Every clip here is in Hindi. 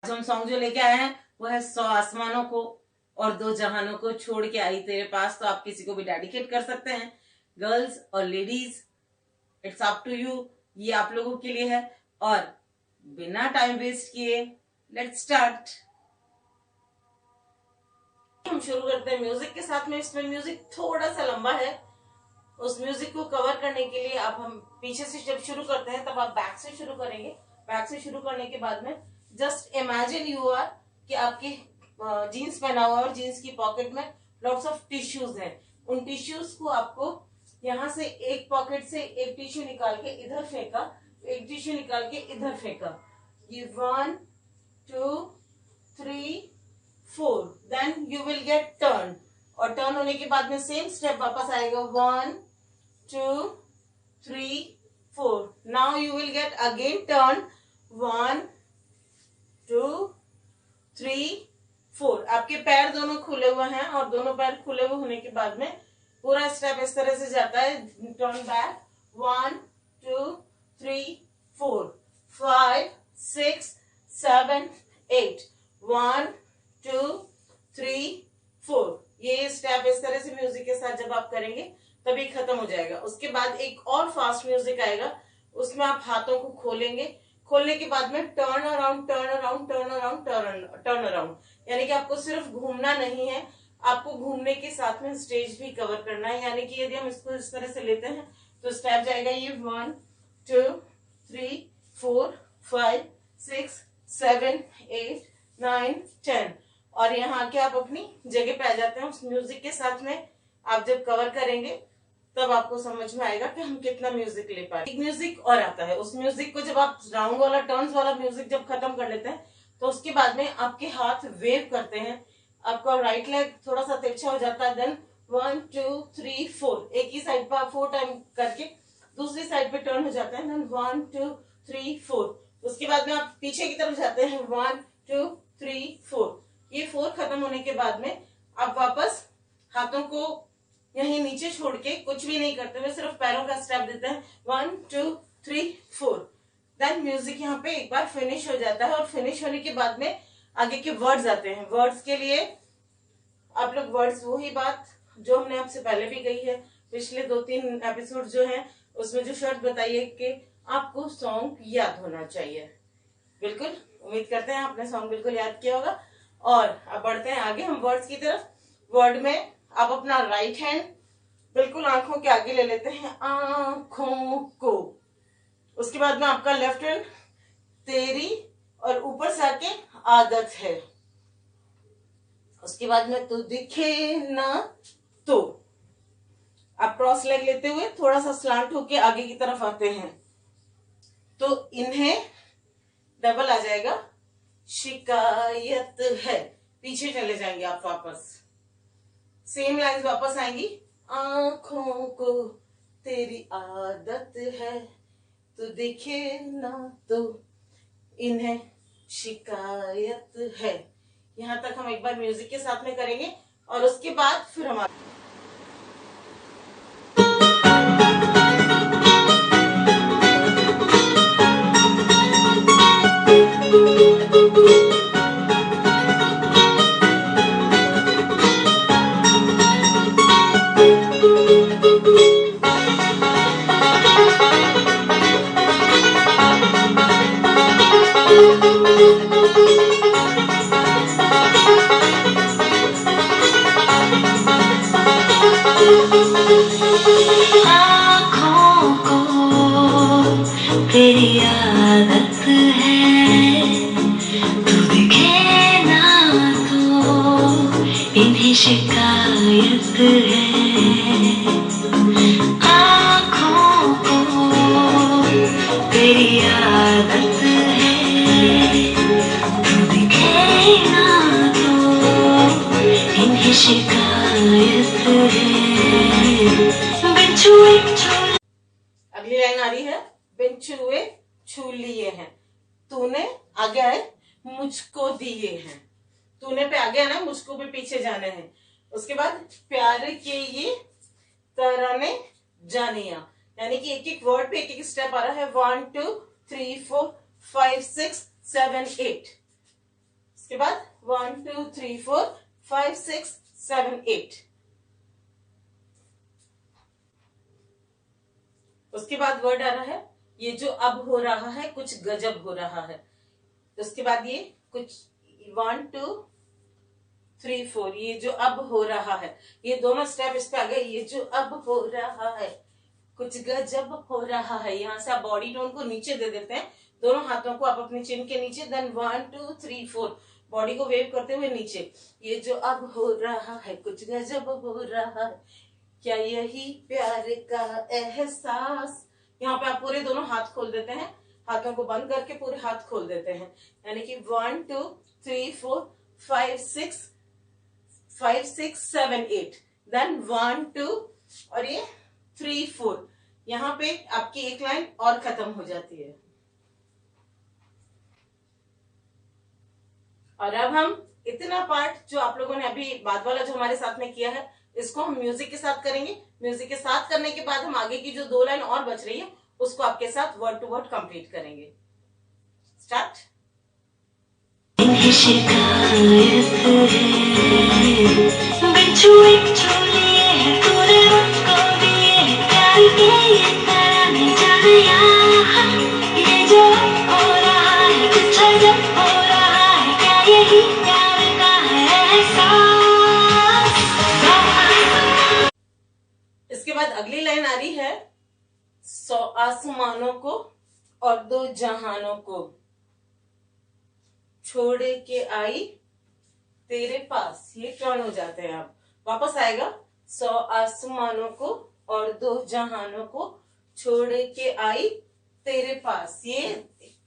हम सॉन्ग जो लेके आए हैं वो है 100 आसमानों को और 2 जहानों को छोड़ के आई तेरे पास। तो आप किसी को भी डेडिकेट कर सकते हैं, गर्ल्स और ladies, it's up to you. ये आप लोगों के लिए है। और बिना टाइम वेस्ट किए लेट्स स्टार्ट। हम शुरू करते हैं म्यूजिक के साथ में। इसमें म्यूजिक थोड़ा सा लंबा है, उस म्यूजिक को कवर करने के लिए आप हम पीछे से जब शुरू करते हैं तब आप बैक से शुरू करेंगे। बैक से शुरू करने के बाद में जस्ट इमेजिन यू आर कि आपके जीन्स पहना हुआ और जीन्स की पॉकेट में लॉट्स ऑफ टिश्यूज हैं। उन टिश्यूज को आपको यहाँ से एक पॉकेट से एक टिश्यू निकाल के इधर फेंका, एक टिश्यू निकाल के इधर फेंका। ये 1 2 3 4, then you will get turn. और टर्न होने के बाद में सेम स्टेप वापस आएगा 1 2 3 4। Now you will gate again turn 1 2 3 4। आपके पैर दोनों खुले हुए हैं और दोनों पैर खुले हुए होने के बाद में पूरा स्टेप इस तरह से जाता है। Turn back 1 2 3 4 5 6 7 8 1 2 3 4। ये स्टेप इस तरह से म्यूजिक के साथ जब आप करेंगे तभी खत्म हो जाएगा। उसके बाद एक और फास्ट म्यूजिक आएगा, उसमें आप हाथों को खोलेंगे। खोलने के बाद में turn around turn around turn around turn around, यानी कि आपको सिर्फ घूमना नहीं है, आपको घूमने के साथ में स्टेज भी कवर करना है। यानी कि यदि हम इसको इस तरह से लेते हैं तो स्टेप जाएगा ये 1 2 3 4 5 6 7 8 9 10। और यहाँ आके आप अपनी जगह पे आ जाते हैं। उस म्यूजिक के साथ में आप जब कवर करेंगे तब आपको समझ में आएगा कि हम कितना म्यूजिक ले पाए। एक म्यूजिक और आता है, उस म्यूजिक को जब आप राउंड वाला टर्न्स वाला म्यूजिक जब खत्म कर लेते हैं तो उसके बाद में आपके हाथ वेव करते हैं। आपका राइट लेग थोड़ा सा तिरछा हो जाता है। देन 1 2 3 4, एक ही साइड पर 4 टाइम करके दूसरी साइड पे टर्न हो जाते हैं। देन 1 2 3 4। उसके बाद में आप पीछे की तरफ जाते हैं 1 2 3 4। ये 4 खत्म होने के बाद में आप वापस हाथों को यहीं नीचे छोड़ के कुछ भी नहीं करते हुए सिर्फ पैरों का स्टेप देते हैं 1 2 3 4। देन म्यूजिक यहाँ पे एक बार फिनिश हो जाता है। और फिनिश होने के बाद में आगे के वर्ड्स आते हैं। वर्ड्स के लिए आप लोग वर्ड्स वही बात जो हमने आपसे पहले भी कही है, पिछले 2-3 एपिसोड जो हैं उसमें जो शर्त बताई है कि आपको सॉन्ग याद होना चाहिए। बिल्कुल उम्मीद करते हैं आपने सॉन्ग बिल्कुल याद किया होगा। और अब बढ़ते हैं आगे हम वर्ड्स की तरफ। वर्ड में आप अपना राइट हैंड बिल्कुल आंखों के आगे ले लेते हैं, आंखों को। उसके बाद में आपका लेफ्ट हैंड तेरी और ऊपर से आके आदत है। उसके बाद में तू दिखे ना तो आप क्रॉस लेग लेते हुए थोड़ा सा स्लांट होके आगे की तरफ आते हैं तो इन्हें डबल आ जाएगा, शिकायत है। पीछे चले जाएंगे आप वापस, सेम लाइंस वापस आएंगी, आंखों को तेरी आदत है, तू दिखे ना तो इन्हें शिकायत है। यहां तक हम एक बार म्यूजिक के साथ में करेंगे और उसके बाद फिर हम तेरी आदत है, तू दिखे ना तो इन्हें शिकायत है। आँखों को तेरी आदत है, तू दिखे ना तो इन्हें शिकायत है। बिच्छू एक अगली लाइन आ रही है, बिन छुए छू लिए हैं, तूने आगे आए मुझको दिए हैं। तूने पे आगे आना है, मुझको भी पीछे जाना है। उसके बाद प्यार के ये तराने जानिया, यानी कि एक एक वर्ड पे एक एक स्टेप आ रहा है। 1 2 3 4 5 6 7 8। उसके बाद 1 2 3 4 5 6 7 8। उसके बाद वर्ड आ रहा है ये जो अब हो रहा है कुछ गजब हो रहा है। उसके बाद ये कुछ 1 2 3 4 ये जो अब हो रहा है, ये दोनों स्टेप इस पे आ गए। ये जो अब हो रहा है कुछ गजब हो रहा है। यहाँ से आप बॉडी टोन को नीचे दे देते हैं, दोनों हाथों को आप अपने चिन के नीचे, देन 1 2 3 4 बॉडी को वेव करते हुए नीचे। ये जो अब हो रहा है कुछ गजब हो रहा है, क्या यही प्यार का एहसास। यहाँ पे आप पूरे दोनों हाथ खोल देते हैं, हाथों को बंद करके पूरे हाथ खोल देते हैं, यानी कि 1 2 3 4 5 6 7 8, देन 1 2 और ये 3 4। यहाँ पे आपकी एक लाइन और खत्म हो जाती है। और अब हम इतना पार्ट जो आप लोगों ने अभी बाद वाला जो हमारे साथ में किया है, इसको हम म्यूजिक के साथ करेंगे। म्यूजिक के साथ करने के बाद हम आगे की जो 2 लाइन और बच रही है उसको आपके साथ वर्ड टू वर्ड कंप्लीट करेंगे। स्टार्ट। शिकायत है बिच्छू एक चोरी है, तूने मुझको दिए है प्यार के ये तराने जाने यहाँ। ये जो हो रहा है कुछ अजब हो रहा है, क्या यही प्यार का है एहसास। इसके बाद अगली लाइन आ रही है 100 आसमानों को और 2 जहानों को छोड़ के आई तेरे पास। ये टर्न हो जाते हैं, आप वापस आएगा 100 आसमानों को और 2 जहानों को छोड़ के आई तेरे पास। ये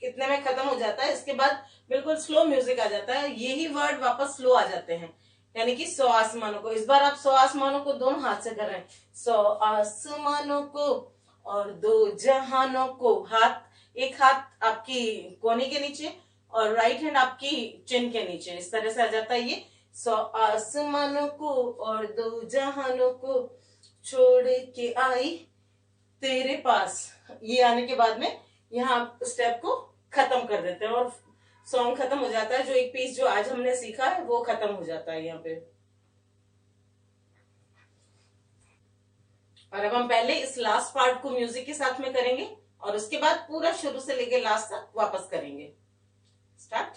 कितने में खत्म हो जाता है। इसके बाद बिल्कुल स्लो म्यूजिक आ जाता है, यही वर्ड वापस स्लो आ जाते हैं, यानी कि 100 आसमानों को। इस बार आप 100 आसमानों को दोनों हाथ से कर रहे हैं, 100 आसमानों को और 2 जहानों को। हाथ, एक हाथ आपकी कोहनी के नीचे और राइट हैंड आपकी चिन के नीचे, इस तरह से आ जाता है ये 100 आसमानों को और 2 जहानों को छोड़ के आई तेरे पास। ये आने के बाद में यहाँ स्टेप को खत्म कर देते हैं और सॉन्ग खत्म हो जाता है। जो एक पीस जो आज हमने सीखा है वो खत्म हो जाता है यहाँ पे। और अब हम पहले इस लास्ट पार्ट को म्यूजिक के साथ में करेंगे और उसके बाद पूरा शुरू से लेके लास्ट तक वापस करेंगे। स्टार्ट।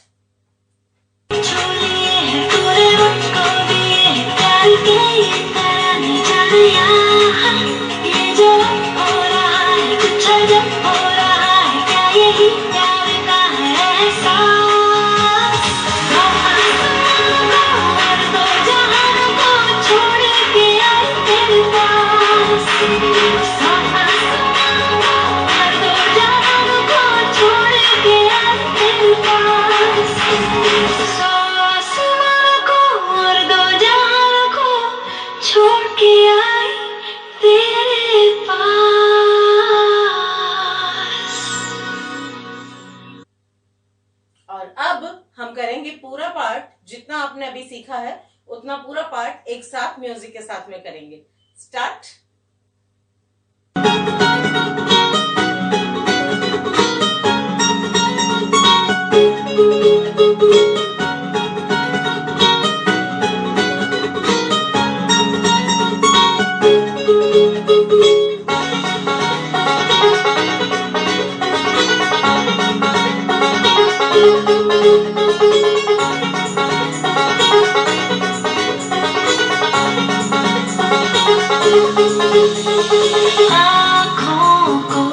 ये जो हो रहा है कुछ अजब हो रहा है, क्या यही प्यार का है एहसास। 2 जहानों को छोड़ के आई तेरे पास। 2 जहानों को छोड़ के आई तेरे पास। 100 आसमानों को और 2 जहानों को छोड़ के आई तेरे पास। और अब हम करेंगे पूरा पार्ट, जितना आपने अभी सीखा है उतना पूरा पार्ट एक साथ म्यूजिक के साथ में करेंगे। स्टार्ट। आँखों को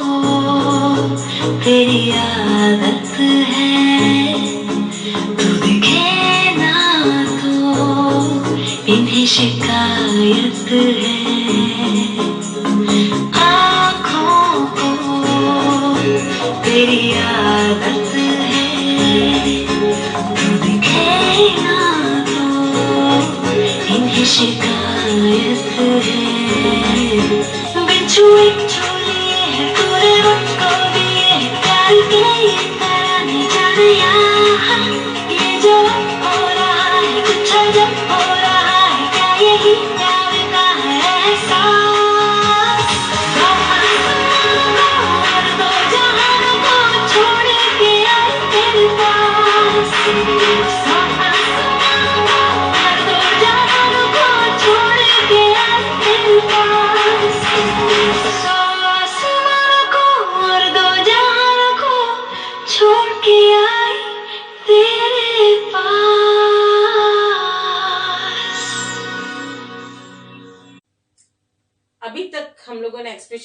तेरी आदत है, तू दिखे ना तो इन्हें शिकायत है। आँखों को तेरी आदत है, तू दिखे ना तो इन्हें शिकायत है। बिच्छू एक चोरी है, तूने मुझको दिए है प्यार के ये तराने जाने यहाँ। ये जो हो रहा है कुछ अजब हो रहा है, क्या यही प्यार का है एहसास। 2 आसमानों को और 2 जहानों को छोड़ के आई तेरे पास। 100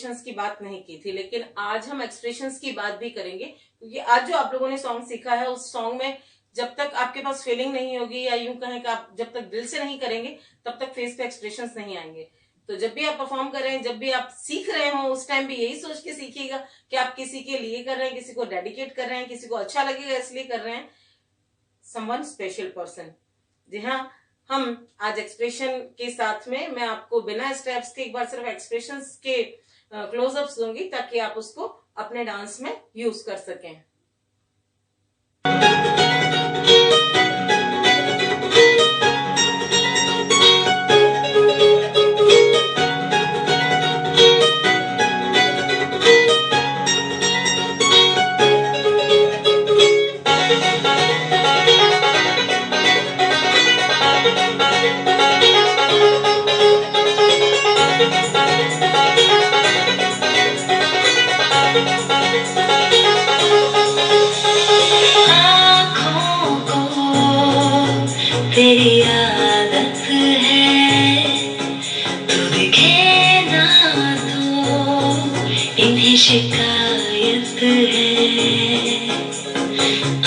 एक्सप्रेशंस की बात नहीं की थी, लेकिन आज हम एक्सप्रेशंस की बात भी करेंगे, क्योंकि आज जो आप लोगों ने सॉन्ग सीखा है उस सॉन्ग में जब तक आपके पास फीलिंग नहीं होगी, या यूं कहें कि आप जब तक दिल से नहीं करेंगे तब तक फेस पे एक्सप्रेशंस नहीं आएंगे। तो जब भी आप परफॉर्म कर रहे हैं, जब भी आप सीख रहे हो, उस टाइम भी यही सोच के सीखिएगा कि आप किसी के लिए कर रहे हैं, किसी को डेडिकेट कर रहे हैं, किसी को अच्छा लगेगा इसलिए कर रहे हैं, समवन स्पेशल पर्सन। जी हाँ, हम आज एक्सप्रेशन के साथ में मैं आपको बिना स्टेप्स के एक बार सिर्फ एक्सप्रेशंस के क्लोजअप्स दूंगी, ताकि आप उसको अपने डांस में यूज कर सकें। तेरी आदत है तू दिखे ना तो इन्हें शिकायत है।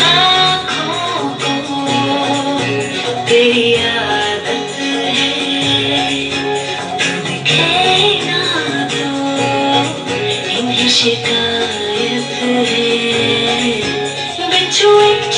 आँखों को तेरी आदत है तू दिखे ना तो इन्हें शिकायत है। बिच्छू एक